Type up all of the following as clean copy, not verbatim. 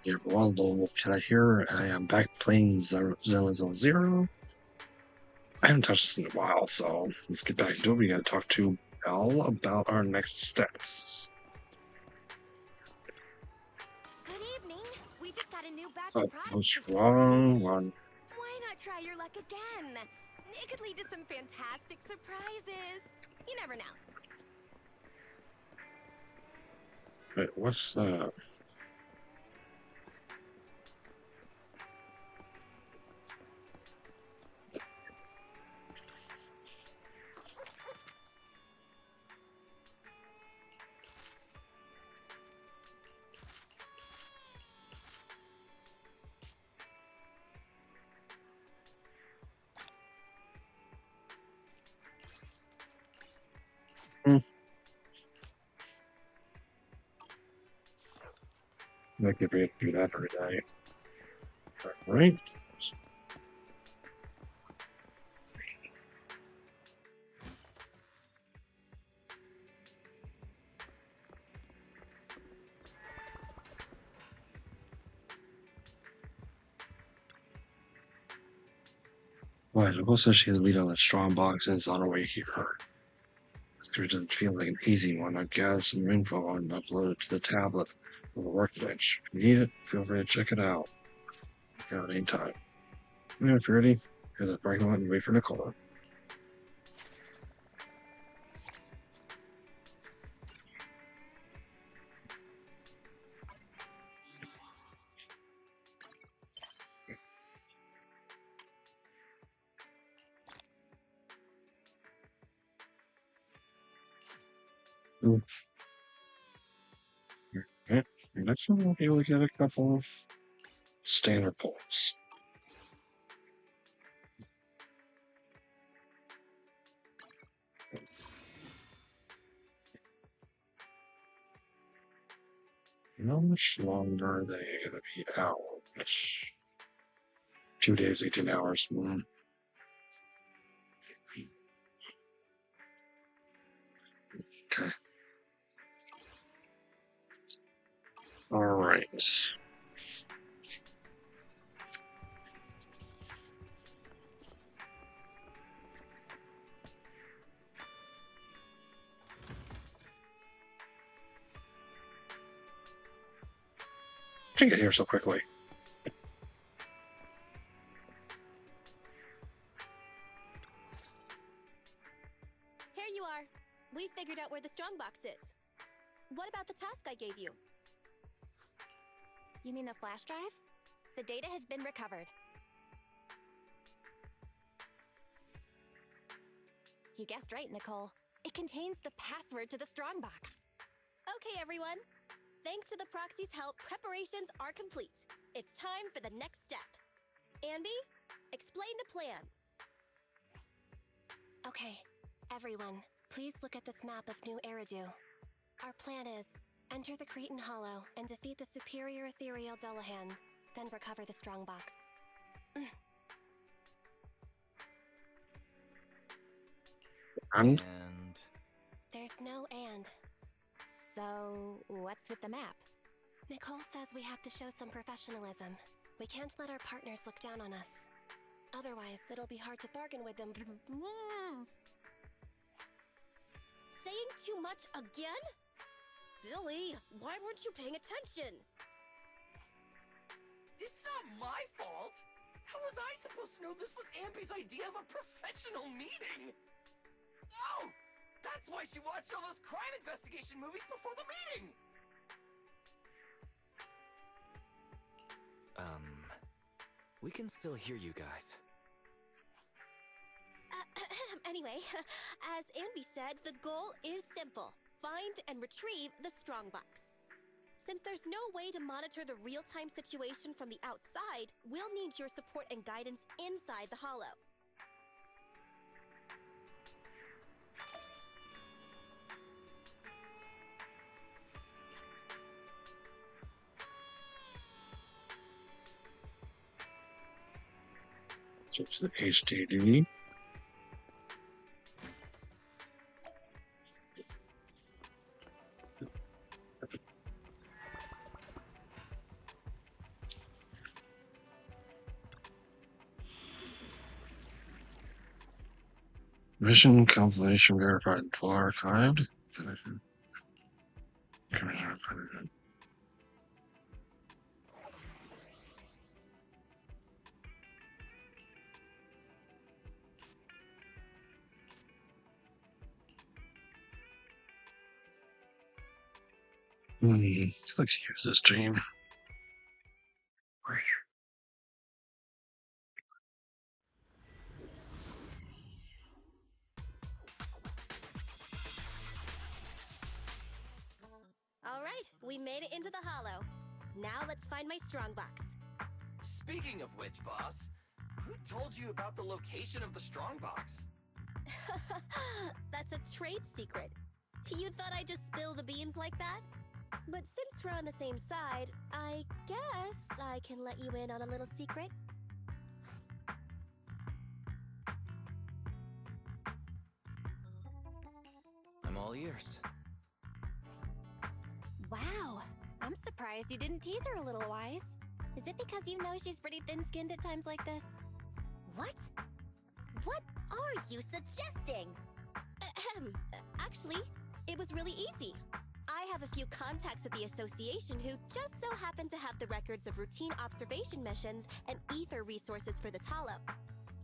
Yeah, well, little wolf chat here. I am back playing ZZZ. I haven't touched this in a while, so let's get back into it. We gotta talk to Belle about our next steps. Good evening. We just got a new batch of products. What's wrong? One. Why not try your luck again? It could lead to some fantastic surprises. You never know. Wait, what's that? I could be do that every day. All right. Right, Nicole says she has a lead on the strong box and is on her way here. It doesn't feel like an easy one. I've gathered some info and uploaded it to the tablet on the workbench. If you need it, feel free to check it out. Check it out anytime. And if you're ready, head to the parking lot and wait for Nicole. Okay. Next one, we'll be able to get a couple of standard pulls. How much longer are they going to be out? 2 days, 18 hours. Okay. All right. Can't get here so quickly. Here you are. We figured out where the strongbox is. What about the task I gave you? You mean the flash drive? The data has been recovered. You guessed right, Nicole. It contains the password to the strongbox. Okay, everyone. Thanks to the proxy's help, preparations are complete. It's time for the next step. Anby, explain the plan. Okay, everyone, please look at this map of New Eridu. Our plan is enter the Cretan Hollow and defeat the superior ethereal Dullahan, then recover the strongbox. And? There's no and. So, what's with the map? Nicole says we have to show some professionalism. We can't let our partners look down on us. Otherwise, it'll be hard to bargain with them. Saying too much again? Billy, why weren't you paying attention? It's not my fault! How was I supposed to know this was Anby's idea of a professional meeting? Oh! That's why she watched all those crime investigation movies before the meeting! We can still hear you guys. Anyway, as Anby said, the goal is simple. Find and retrieve the strongbox. Since there's no way to monitor the real-time situation from the outside, we'll need your support and guidance inside the Hollow. Switch to HDD. Mission compilation verified and full archived. Let's use this team. Alright, we made it into the hollow. Now let's find my strongbox. Speaking of which, boss, who told you about the location of the strongbox? That's a trade secret. You thought I'd just spill the beans like that? But since we're on the same side, I guess I can let you in on a little secret. I'm all ears. Wow, I'm surprised you didn't tease her a little, Wise. Is it because you know she's pretty thin-skinned at times like this? What? What are you suggesting? Ahem. Actually, it was really easy. I have a few contacts at the association who just so happen to have the records of routine observation missions and ether resources for this hollow.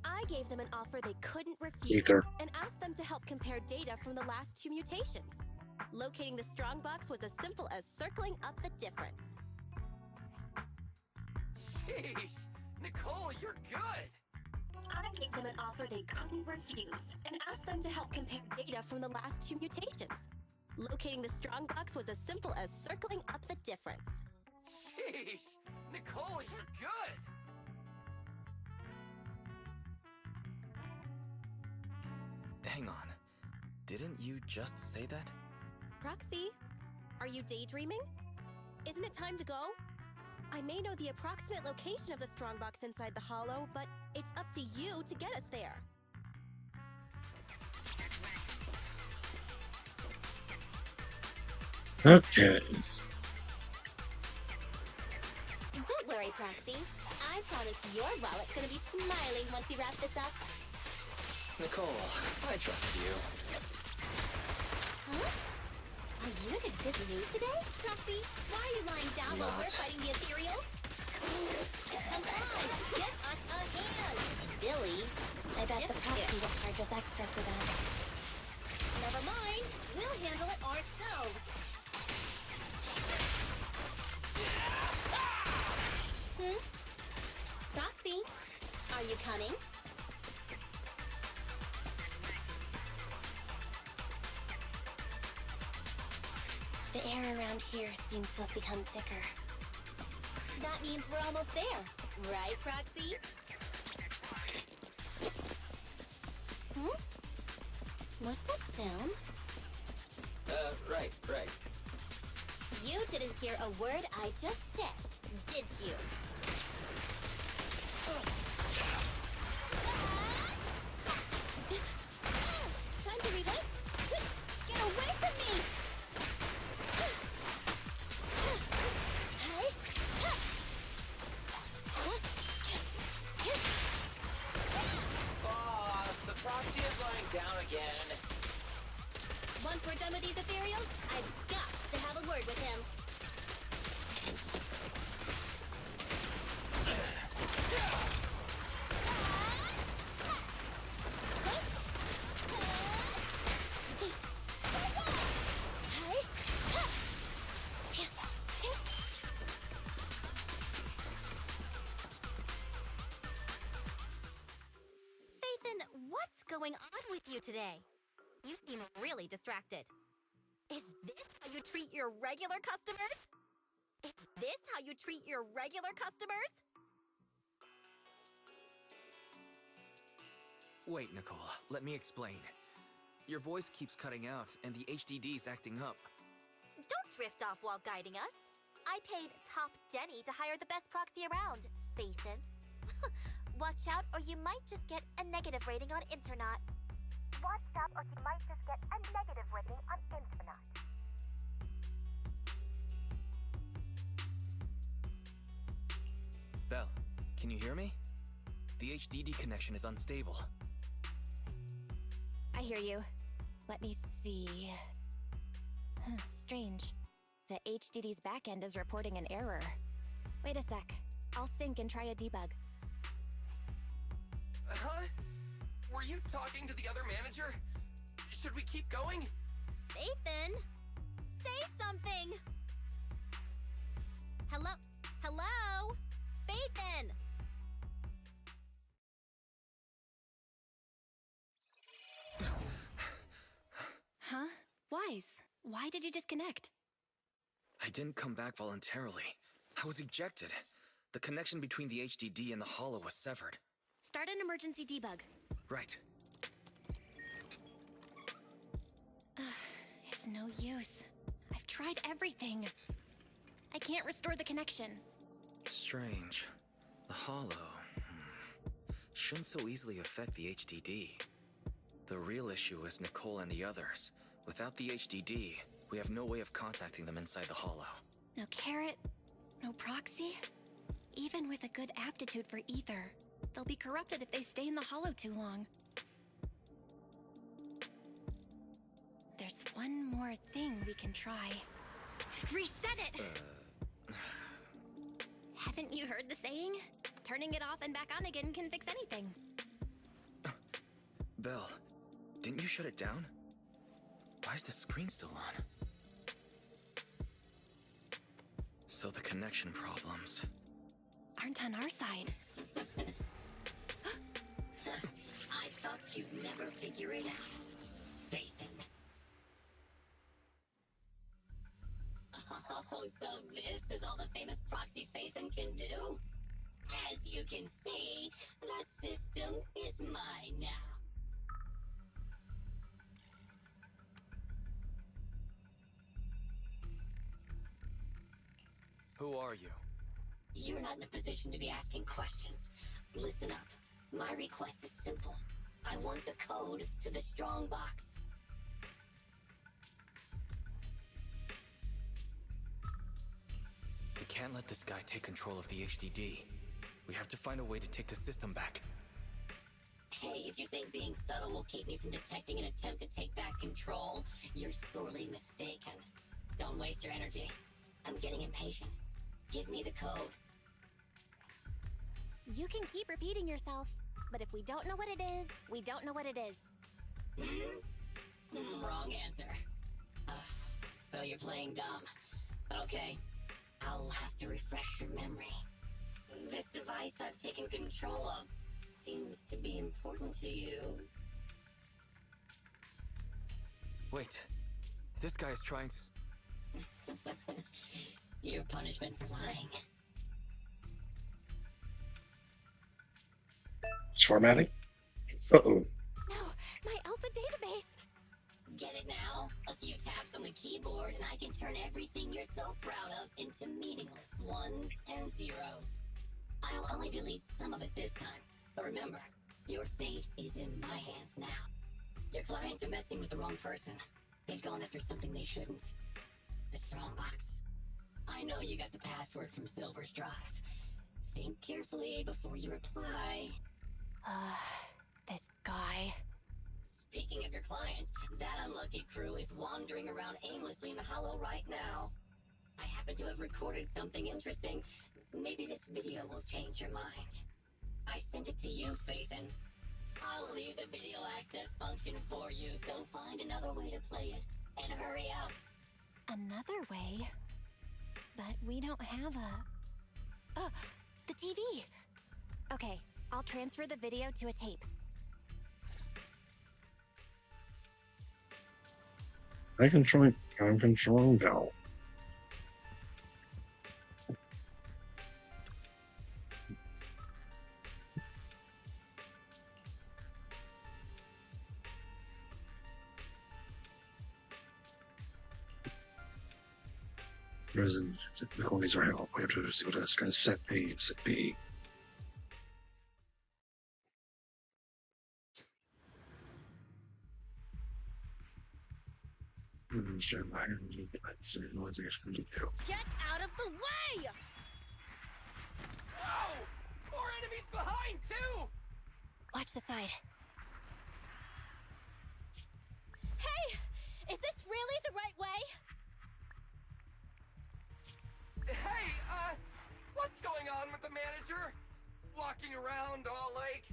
I gave them an offer they couldn't refuse Ether. and asked them to help compare data from the last 2 mutations. Locating the strongbox was as simple as circling up the difference. Jeez, Nicole, you're good! I gave them an offer they couldn't refuse and asked them to help compare data from the last 2 mutations. Locating the strongbox was as simple as circling up the difference. Jeez, Nicole, you're good! Hang on. Didn't you just say that? Proxy, are you daydreaming? Isn't it time to go? I may know the approximate location of the strongbox inside the hollow, but it's up to you to get us there. Okay. Don't worry, Proxy. I promise your wallet's gonna be smiling once we wrap this up. Nicole, I trust you. Huh? Are you in a good mood today, Proxy? Why are you lying down while we're fighting the ethereals? Come on, give us a hand! Billy, I bet the Proxy will charge us extra for that. never mind. We'll handle it ourselves. Proxy, are you coming? The air around here seems to have become thicker. That means we're almost there. Right, Proxy? What's that sound? Right. You didn't hear a word I just said, did you? Time to reload. Get away from me! Boss, the proxy is lying down again. Once we're done with these ethereals, I've got to have a word with him. Fathan, what's going on with you today? You seem really distracted. Is this how you treat your regular customers? Is this how you treat your regular customers? Wait, Nicole, let me explain. Your voice keeps cutting out, and the HDD's acting up. Don't drift off while guiding us. I paid Top Denny to hire the best proxy around, Fathan. Watch out, or you might just get a negative rating on Internet. Watch out, or you might just get a negative rating on Internet. Belle, can you hear me? The HDD connection is unstable. I hear you. Let me see. Strange. The HDD's backend is reporting an error. Wait a sec. I'll sync and try a debug. Huh? Were you talking to the other manager? Should we keep going? Ethan! Say something! Hello? Hello? Ethan! Huh? Wise, why did you disconnect? I didn't come back voluntarily. I was ejected. The connection between the HDD and the hollow was severed. Start an emergency debug. Right. It's no use. I've tried everything. I can't restore the connection. Strange. The hollow shouldn't so easily affect the HDD. The real issue is Nicole and the others. Without the HDD, we have no way of contacting them inside the hollow. No carrot, no proxy. Even with a good aptitude for ether, they'll be corrupted if they stay in the hollow too long. There's one more thing we can try. Reset it! Haven't you heard the saying? Turning it off and back on again can fix anything. Belle, didn't you shut it down? Why is the screen still on? So the connection problems aren't on our side. I thought you'd never figure it out. Phaethon. Oh, so this is all the famous proxy Phaethon can do? As you can see, the system is mine now. Who are you? You're not in a position to be asking questions. Listen up. My request is simple. I want the code to the strongbox. We can't let this guy take control of the HDD. We have to find a way to take the system back. Hey, if you think being subtle will keep me from detecting an attempt to take back control, you're sorely mistaken. Don't waste your energy. I'm getting impatient. Give me the code. You can keep repeating yourself, but if we don't know what it is, we don't know what it is. Wrong answer. So you're playing dumb. Okay, I'll have to refresh your memory. This device I've taken control of seems to be important to you. Wait, this guy is trying to... Your punishment for lying. It's formatting. Uh-oh. No, my alpha database. Get it now? A few taps on the keyboard and I can turn everything you're so proud of into meaningless ones and zeros. I'll only delete some of it this time. But remember, your fate is in my hands now. Your clients are messing with the wrong person. They've gone after something they shouldn't. The strongbox. I know you got the password from Silver's drive. Think carefully before you reply. This guy. Speaking of your clients, that unlucky crew is wandering around aimlessly in the hollow right now. I happen to have recorded something interesting. Maybe this video will change your mind. I sent it to you, Phaethon. I'll leave the video access function for you, so find another way to play it. And hurry up. Another way? But we don't have a... Oh, the TV! Okay, I'll transfer the video to a tape. I'm controlling Val. Nicole needs our help. We have to see what this guy's set B. Get out of the way! Oh! More enemies behind, too! Watch the side. soldier, walking around all like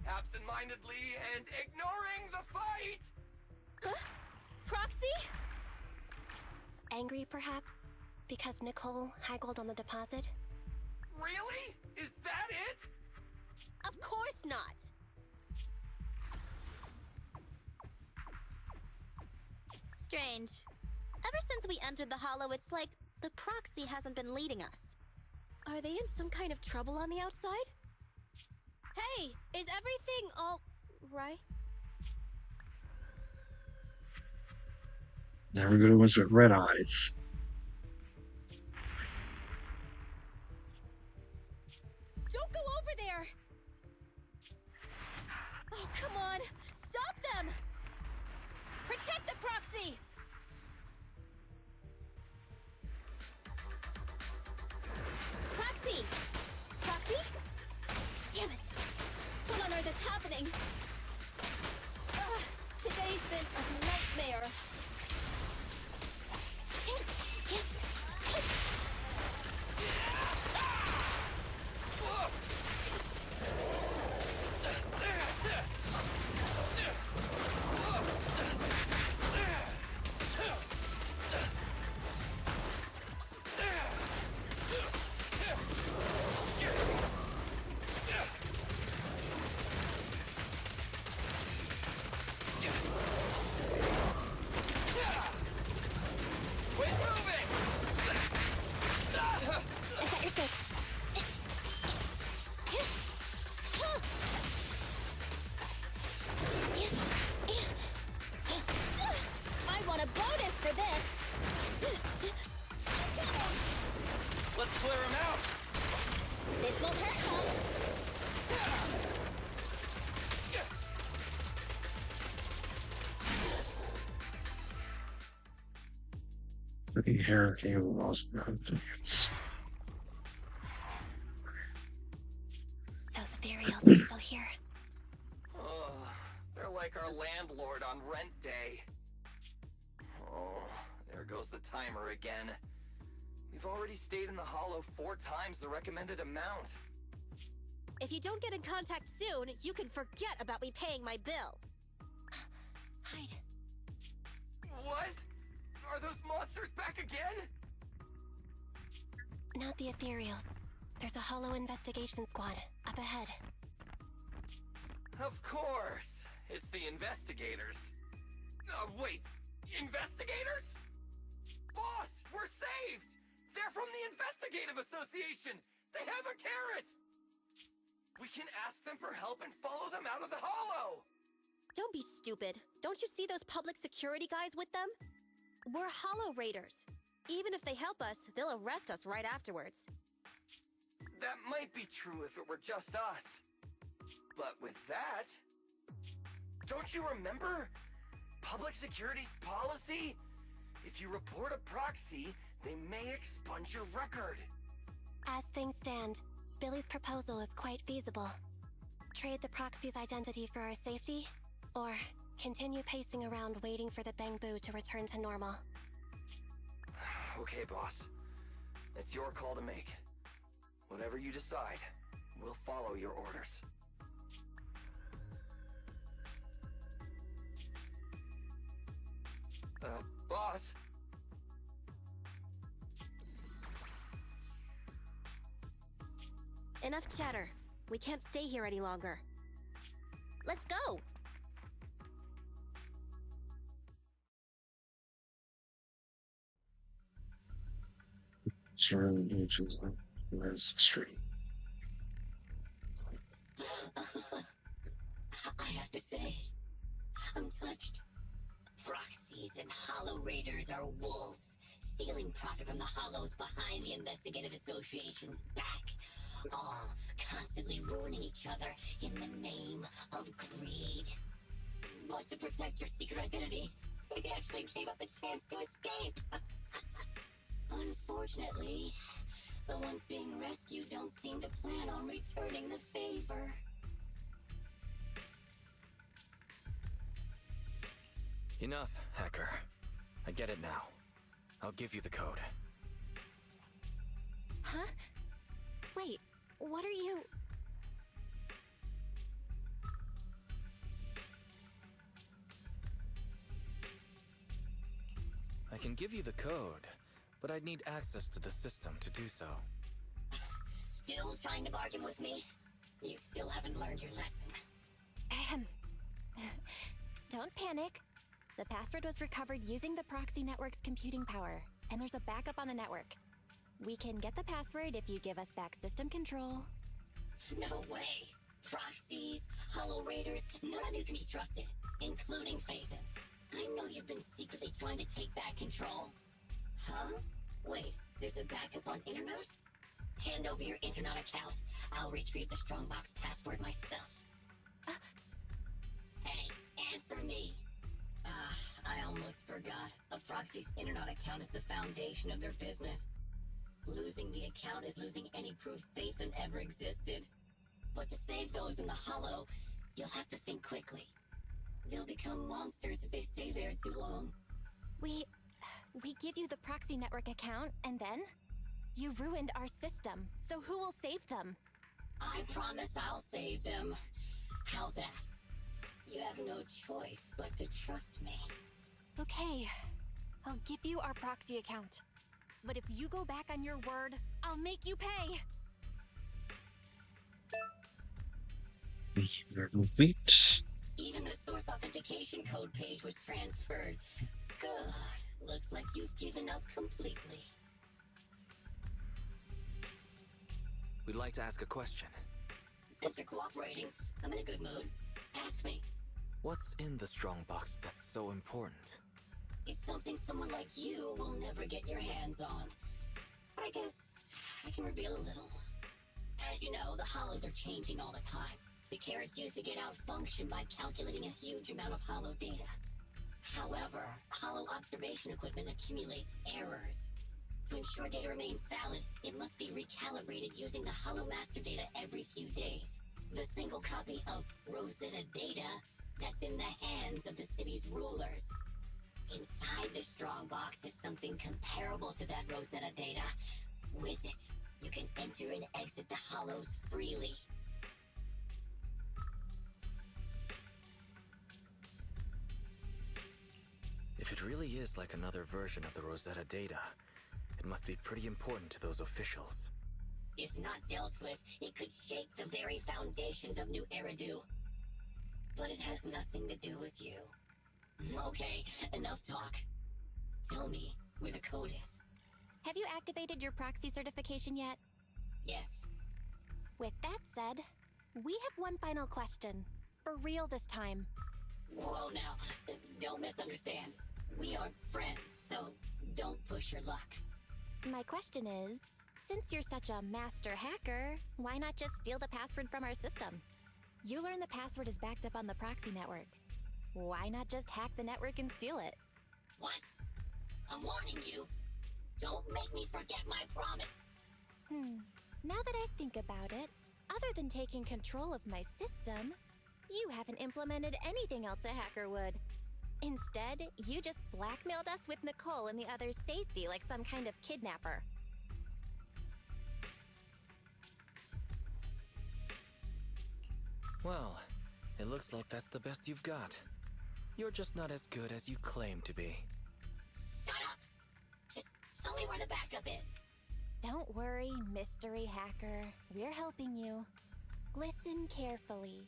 absent-mindedly and ignoring the fight. Huh? Proxy? Angry, perhaps? Because Nicole haggled on the deposit? Really? Is that it? Of course not. Strange. Ever since we entered the Hollow, it's like the proxy hasn't been leading us. Are they in some kind of trouble on the outside? Hey, is everything all right? Now we're gonna with red eyes. Don't go over there! Oh, come on! Stop them! Protect the proxy! Proxy! Proxy? Damn it! What on earth is happening? Ugh, today's been a nightmare. Let's clear him out. This won't hurt much. The hurricane was mountains. Those ethereals are still here. Oh, they're like our landlord on rent day. Oh, there goes the timer again. We've already stayed in the Hollow 4 times the recommended amount. If you don't get in contact soon, you can forget about me paying my bill. Hide. What? Are those monsters back again? Not the ethereals. There's a Hollow investigation squad up ahead. Of course. It's the investigators. Wait. Investigators? Boss, we're saved! They're from the Investigative Association! They have a carrot! We can ask them for help and follow them out of the Hollow! Don't be stupid. Don't you see those public security guys with them? We're Hollow Raiders. Even if they help us, they'll arrest us right afterwards. That might be true if it were just us. But with that... Don't you remember? Public security's policy? If you report a proxy, they may expunge your record. As things stand, Billy's proposal is quite feasible. Trade the proxy's identity for our safety, or continue pacing around waiting for the Bangbu to return to normal. Okay, boss. It's your call to make. Whatever you decide, we'll follow your orders. Boss? Enough chatter. We can't stay here any longer. Let's go! Surrounding beaches like where's the street? I have to say, I'm touched. Proxies and Hollow Raiders are wolves, stealing profit from the Hollows behind the Investigative Association's back, all constantly ruining each other in the name of greed. But to protect your secret identity, they actually gave up the chance to escape. Unfortunately, the ones being rescued don't seem to plan on returning the favor. Enough, hacker. I get it now. I'll give you the code. Huh? Wait, What are you... I can give you the code, but I'd need access to the system to do so. Still trying to bargain with me? You still haven't learned your lesson. Ahem. Don't panic. The password was recovered using the proxy network's computing power, and there's a backup on the network. We can get the password if you give us back system control. No way! Proxies, Hollow Raiders, none of you can be trusted, including Phaethon. I know you've been secretly trying to take back control. Huh? Wait, there's a backup on internet? Hand over your internet account. I'll retrieve the Strongbox password myself. Hey, answer me! I almost forgot. A proxy's internet account is the foundation of their business. Losing the account is losing any proof Phaethon ever existed. But to save those in the Hollow, you'll have to think quickly. They'll become monsters if they stay there too long. We give you the proxy network account, and then? You ruined our system, so who will save them? I promise I'll save them. How's that? You have no choice but to trust me. Okay, I'll give you our proxy account. But if you go back on your word, I'll make you pay! They're complete. Even the source authentication code page was transferred. Good. Looks like you've given up completely. We'd like to ask a question. Since you're cooperating, I'm in a good mood. Ask me. What's in the Strongbox that's so important? It's something someone like you will never get your hands on. But I guess I can reveal a little. As you know, the Hollows are changing all the time. The carrots used to get out function by calculating a huge amount of Hollow data. However, Hollow observation equipment accumulates errors. To ensure data remains valid, it must be recalibrated using the Hollow master data every few days. The single copy of Rosetta data that's in the hands of the city's rulers. Inside the Strongbox is something comparable to that Rosetta data. With it, you can enter and exit the Hollows freely. If it really is like another version of the Rosetta data, it must be pretty important to those officials. If not dealt with, it could shake the very foundations of New Eridu. But it has nothing to do with you. Okay, enough talk. Tell me where the code is. Have you activated your proxy certification yet? Yes. With that said, we have one final question. For real this time. Whoa now, don't misunderstand. We aren't friends, so don't push your luck. My question is, since you're such a master hacker, why not just steal the password from our system? You learn the password is backed up on the proxy network. Why not just hack the network and steal it? What? I'm warning you. Don't make me forget my promise. Now that I think about it, other than taking control of my system, you haven't implemented anything else a hacker would. Instead, you just blackmailed us with Nicole and the others' safety like some kind of kidnapper. Well, it looks like that's the best you've got. You're just not as good as you claim to be. Shut up! Just tell me where the backup is. Don't worry, mystery hacker. We're helping you. Listen carefully.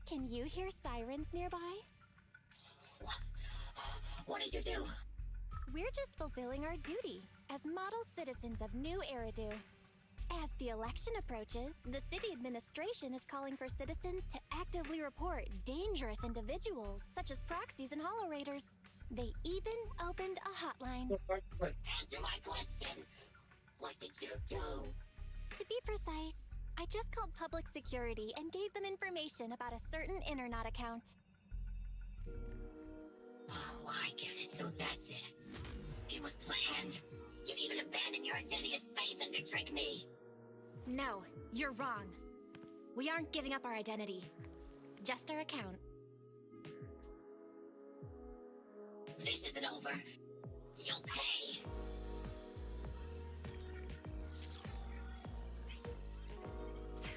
Can you hear sirens nearby? What did you do? We're just fulfilling our duty as model citizens of New Eridu. As the election approaches, the city administration is calling for citizens to actively report dangerous individuals such as proxies and Hollow Raiders. They even opened a hotline. Answer my question! What did you do? To be precise, I just called public security and gave them information about a certain internet account. Oh, I get it. So that's it. It was planned. You'd even abandon your identity as Phaethon to trick me. No, you're wrong. We aren't giving up our identity. Just our account. This isn't over. You'll pay.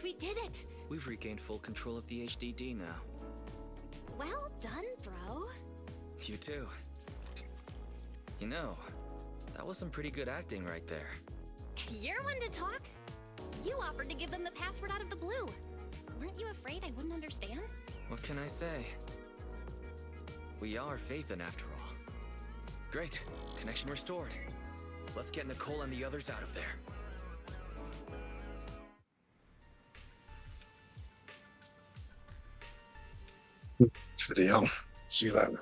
We did it! We've regained full control of the HDD now. Well done, bro. You too. You know, that was some pretty good acting right there. You're one to talk. You offered to give them the password out of the blue. Weren't you afraid I wouldn't understand? What can I say? We are Phaethon after all. Great. Connection restored. Let's get Nicole and the others out of there. Video. See you later.